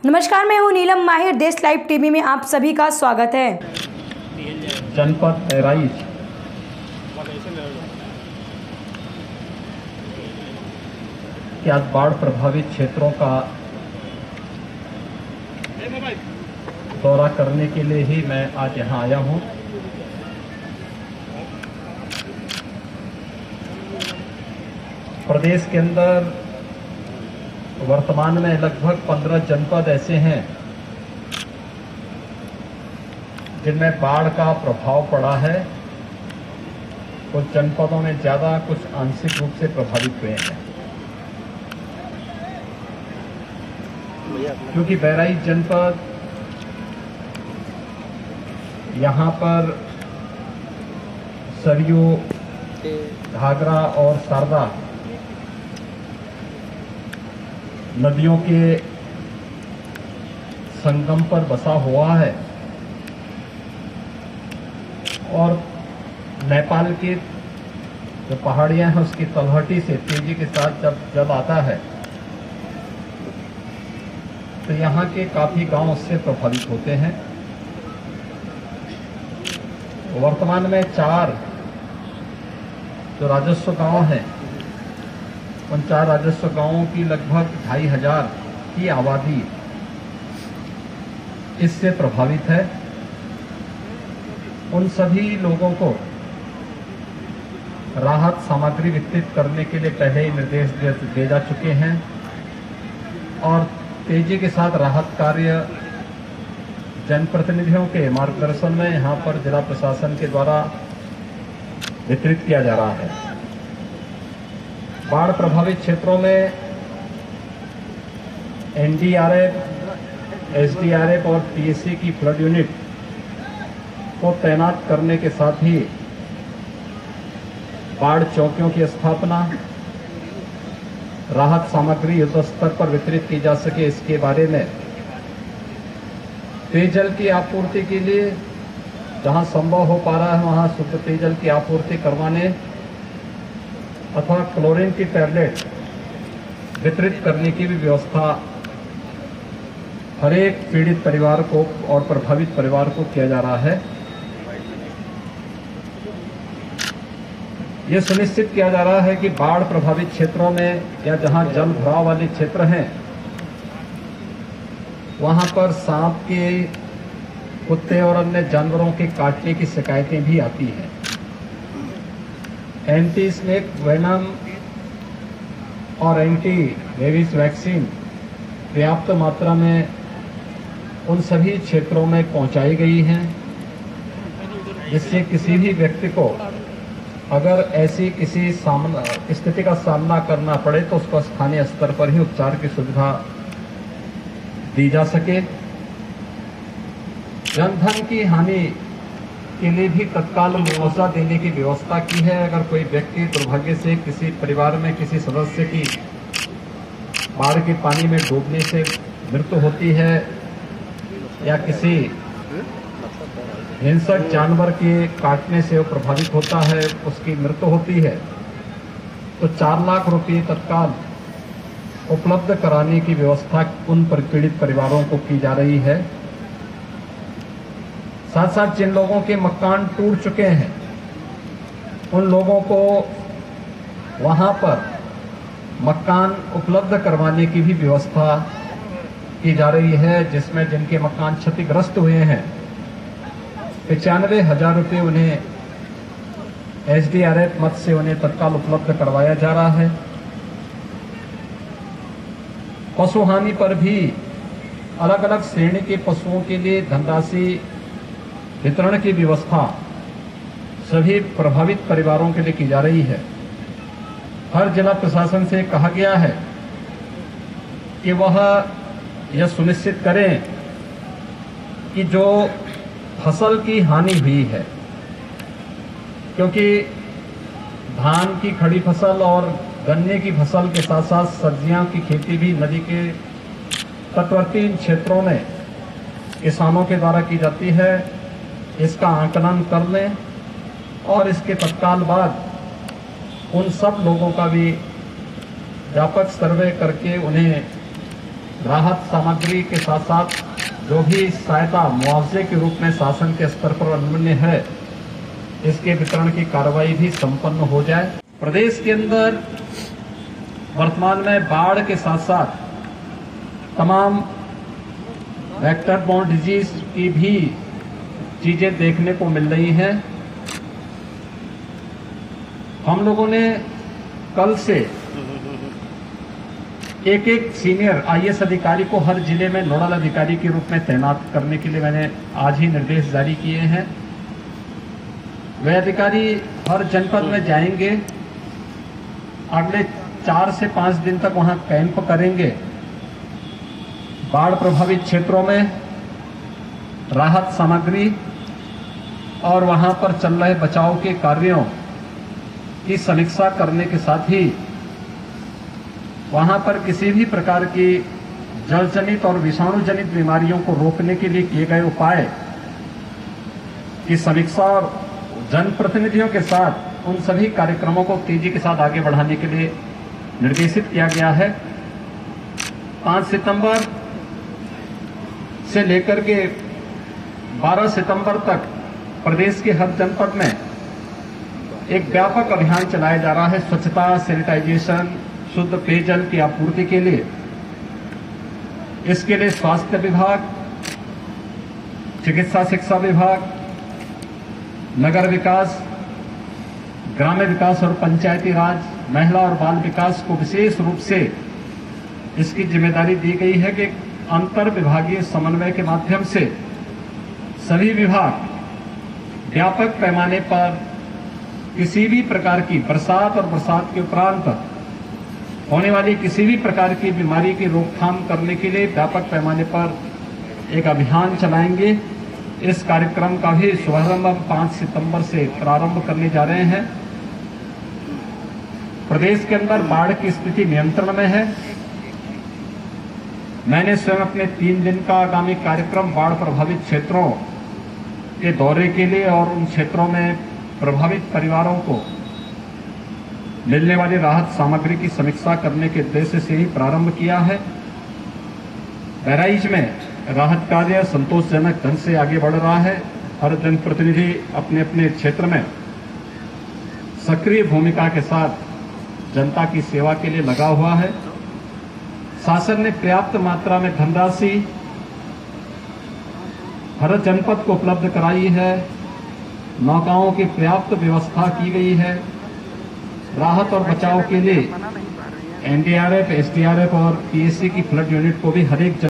नमस्कार, मैं हूं नीलम माहिर। देश लाइव टीवी में आप सभी का स्वागत है। जनपद बहराइच के आज बाढ़ प्रभावित क्षेत्रों का दौरा करने के लिए ही मैं आज यहाँ आया हूँ। प्रदेश के अंदर वर्तमान में लगभग 15 जनपद ऐसे हैं जिनमें बाढ़ का प्रभाव पड़ा है। कुछ जनपदों में ज्यादा, कुछ आंशिक रूप से प्रभावित हुए हैं। क्योंकि बहराइच जनपद यहाँ पर सरयू, घाघरा और शारदा नदियों के संगम पर बसा हुआ है और नेपाल की जो पहाड़ियां हैं उसकी तलहटी से तेजी के साथ जब जल आता है तो यहाँ के काफी गांव उससे प्रभावित होते हैं। वर्तमान में 4 जो राजस्व गांव हैं, उन 4 राजस्व गांवों की लगभग 2500 की आबादी इससे प्रभावित है। उन सभी लोगों को राहत सामग्री वितरित करने के लिए पहले ही निर्देश दिए जा चुके हैं और तेजी के साथ राहत कार्य जनप्रतिनिधियों के मार्गदर्शन में यहाँ पर जिला प्रशासन के द्वारा वितरित किया जा रहा है। बाढ़ प्रभावित क्षेत्रों में एनडीआरएफ, एसडीआरएफ और पीएससी की फ्लड यूनिट को तैनात करने के साथ ही बाढ़ चौकियों की स्थापना, राहत सामग्री युद्ध स्तर पर वितरित की जा सके, इसके बारे में पेयजल की आपूर्ति के लिए जहां संभव हो पा रहा है वहां शुद्ध पेयजल की आपूर्ति करवाने अथवा क्लोरीन की टैबलेट वितरित करने की भी व्यवस्था हर एक पीड़ित परिवार को और प्रभावित परिवार को किया जा रहा है। ये सुनिश्चित किया जा रहा है कि बाढ़ प्रभावित क्षेत्रों में या जहां जल भराव वाले क्षेत्र हैं वहां पर सांप के, कुत्ते और अन्य जानवरों के काटने की शिकायतें भी आती हैं। एंटी स्नेक वेनम और एंटी रेबीज वैक्सीन पर्याप्त मात्रा में उन सभी क्षेत्रों में पहुंचाई गई हैं, जिससे किसी भी व्यक्ति को अगर ऐसी किसी स्थिति का सामना करना पड़े तो उसको स्थानीय स्तर पर ही उपचार की सुविधा दी जा सके। जनधन की हानि के लिए भी तत्काल मुआवजा देने की व्यवस्था की है। अगर कोई व्यक्ति दुर्भाग्य से किसी परिवार में किसी सदस्य की बाढ़ के पानी में डूबने से मृत्यु होती है या किसी हिंसक जानवर के काटने से वो प्रभावित होता है, उसकी मृत्यु होती है, तो 4 लाख रुपये तत्काल उपलब्ध कराने की व्यवस्था उन पीड़ित परिवारों को की जा रही है। साथ साथ जिन लोगों के मकान टूट चुके हैं उन लोगों को वहां पर मकान उपलब्ध करवाने की भी व्यवस्था की जा रही है, जिसमें जिनके मकान क्षतिग्रस्त हुए हैं 95,000 रुपये उन्हें एसडीआरएफ मद से उन्हें तत्काल उपलब्ध करवाया जा रहा है। पशु हानि पर भी अलग अलग श्रेणी के पशुओं के लिए धनराशि वितरण की व्यवस्था सभी प्रभावित परिवारों के लिए की जा रही है। हर जिला प्रशासन से कहा गया है कि वह यह सुनिश्चित करें कि जो फसल की हानि हुई है, क्योंकि धान की खड़ी फसल और गन्ने की फसल के साथ साथ सब्जियों की खेती भी नदी के तटवर्ती क्षेत्रों में किसानों के द्वारा की जाती है, इसका आकलन कर लें और इसके तत्काल बाद उन सब लोगों का भी व्यापक सर्वे करके उन्हें राहत सामग्री के साथ साथ जो भी सहायता मुआवजे के रूप में शासन के स्तर पर अनुमन्य है, इसके वितरण की कार्रवाई भी संपन्न हो जाए। प्रदेश के अंदर वर्तमान में बाढ़ के साथ साथ तमाम वेक्टर बॉर्न डिजीज की भी चीजें देखने को मिल रही हैं। हम लोगों ने कल से एक सीनियर आईएएस अधिकारी को हर जिले में नोडल अधिकारी के रूप में तैनात करने के लिए मैंने आज ही निर्देश जारी किए हैं। वे अधिकारी हर जनपद में जाएंगे, अगले 4 से 5 दिन तक वहां कैंप करेंगे। बाढ़ प्रभावित क्षेत्रों में राहत सामग्री और वहां पर चल रहे बचाव के कार्यों की समीक्षा करने के साथ ही वहां पर किसी भी प्रकार की जल जनित और विषाणु जनित बीमारियों को रोकने के लिए किए गए उपाय की समीक्षा और जनप्रतिनिधियों के साथ उन सभी कार्यक्रमों को तेजी के साथ आगे बढ़ाने के लिए निर्देशित किया गया है। 5 सितंबर से लेकर के 12 सितंबर तक प्रदेश के हर जनपद में एक व्यापक अभियान चलाया जा रहा है। स्वच्छता, सैनिटाइजेशन, शुद्ध पेयजल की आपूर्ति के लिए इसके लिए स्वास्थ्य विभाग, चिकित्सा शिक्षा विभाग, नगर विकास, ग्राम्य विकास और पंचायती राज, महिला और बाल विकास को विशेष रूप से इसकी जिम्मेदारी दी गई है कि अंतर विभागीय समन्वय के माध्यम से सभी विभाग व्यापक पैमाने पर किसी भी प्रकार की बरसात और बरसात के उपरांत होने वाली किसी भी प्रकार की बीमारी की रोकथाम करने के लिए व्यापक पैमाने पर एक अभियान चलाएंगे। इस कार्यक्रम का भी शुभारंभ हम 5 सितंबर से प्रारंभ करने जा रहे हैं। प्रदेश के अंदर बाढ़ की स्थिति नियंत्रण में है। मैंने स्वयं अपने 3 दिन का आगामी कार्यक्रम बाढ़ प्रभावित क्षेत्रों के दौरे के लिए और उन क्षेत्रों में प्रभावित परिवारों को मिलने वाली राहत सामग्री की समीक्षा करने के उद्देश्य से ही प्रारंभ किया है। बहराइच में राहत कार्य संतोषजनक ढंग से आगे बढ़ रहा है। हर जनप्रतिनिधि अपने अपने क्षेत्र में सक्रिय भूमिका के साथ जनता की सेवा के लिए लगा हुआ है। शासन ने पर्याप्त मात्रा में धनराशि हर जनपद को उपलब्ध कराई है। नौकाओं की पर्याप्त व्यवस्था की गई है। राहत और बचाव के लिए एनडीआरएफ, एसडीआरएफ और पीएससी की फ्लड यूनिट को भी हर एक